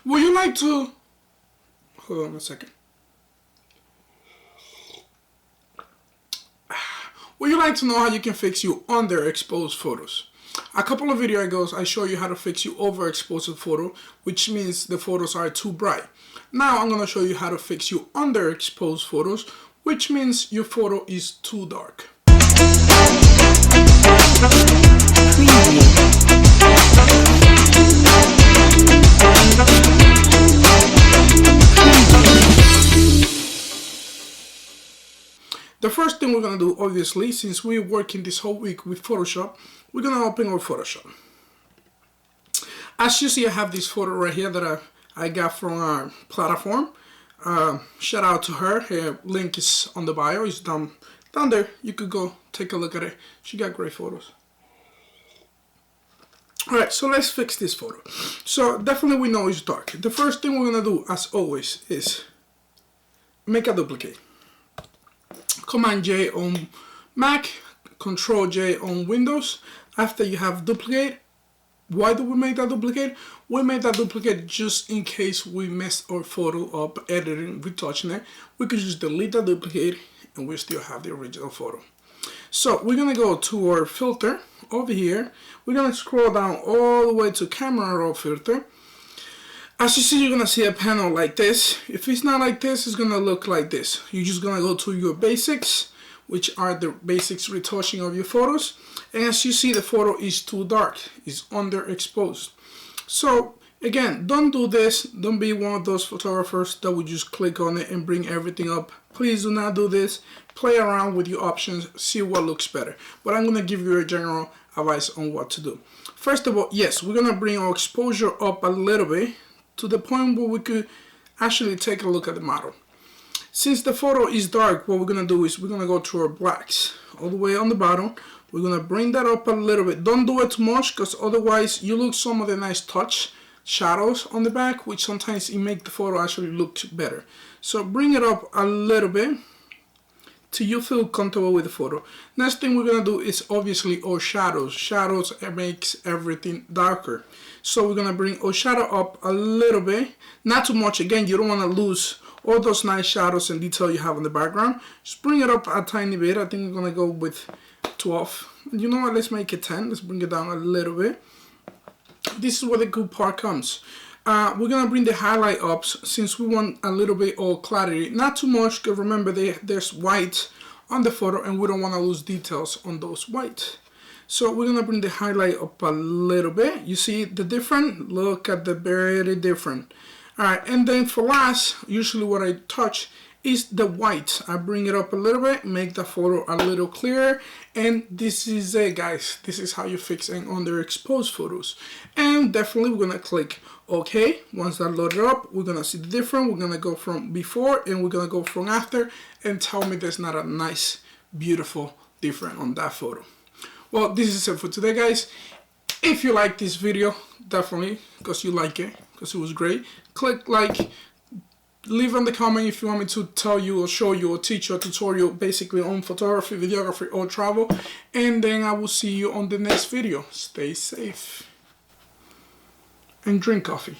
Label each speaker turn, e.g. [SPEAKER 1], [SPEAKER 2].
[SPEAKER 1] Would you like to, hold on a second. Would you like to know how you can fix your underexposed photos? A couple of videos ago, I showed you how to fix your overexposed photo, which means the photos are too bright. Now I'm going to show you how to fix your underexposed photos, which means your photo is too dark. The first thing we're going to do, obviously, since we're working this whole week with Photoshop, we're going to open our Photoshop. As you see, I have this photo right here that I got from our platform. Shout out to her. Her link is on the bio. It's down there. You could go take a look at it. She got great photos. Alright, so let's fix this photo. So definitely we know it's dark. The first thing we're going to do, as always, is make a duplicate. Command J on Mac, Control J on Windows. After you have duplicate, why do we make that duplicate? We made that duplicate just in case we messed our photo up editing, retouching it. We could just delete that duplicate and we still have the original photo. So we're going to go to our filter over here. We're going to scroll down all the way to camera raw filter. As you see, you're going to see a panel like this. If it's not like this, it's going to look like this. You're just going to go to your basics, which are the basics retouching of your photos. And as you see, the photo is too dark. It's underexposed. So again, don't do this. Don't be one of those photographers that would just click on it and bring everything up. Please do not do this. Play around with your options. See what looks better. But I'm going to give you a general advice on what to do. First of all, yes, we're going to bring our exposure up a little bit, to the point where we could actually take a look at the model. Since the photo is dark, what we're going to do is we're going to go to our blacks all the way on the bottom. We're going to bring that up a little bit. Don't do it too much, because otherwise you lose some of the nice touch shadows on the back, which sometimes it makes the photo actually look better. So bring it up a little bit till you feel comfortable with the photo. Next thing we're going to do is obviously our shadows. Shadows makes everything darker. So we're going to bring our shadow up a little bit. Not too much. Again, you don't want to lose all those nice shadows and detail you have in the background. Just bring it up a tiny bit. I think we're going to go with 12. You know what? Let's make it 10. Let's bring it down a little bit. This is where the good part comes. We're going to bring the highlight up since we want a little bit of clarity. Not too much, because remember there's white on the photo and we don't want to lose details on those white. So we're going to bring the highlight up a little bit. You see the different? Look at the very different. Alright, and then for last, usually what I touch is the white. I bring it up a little bit, make the photo a little clearer, and this is it, guys. This is how you fix an underexposed photos. And definitely we're gonna click OK. Once that loaded up, we're gonna see the difference. We're gonna go from before and we're gonna go from after, and tell me there's not a nice, beautiful difference on that photo. Well, this is it for today, guys. If you like this video, definitely, because you like it, because it was great, click like. Leave in the comment if you want me to tell you or show you or teach you a tutorial basically on photography, videography, or travel. And then I will see you on the next video. Stay safe and drink coffee.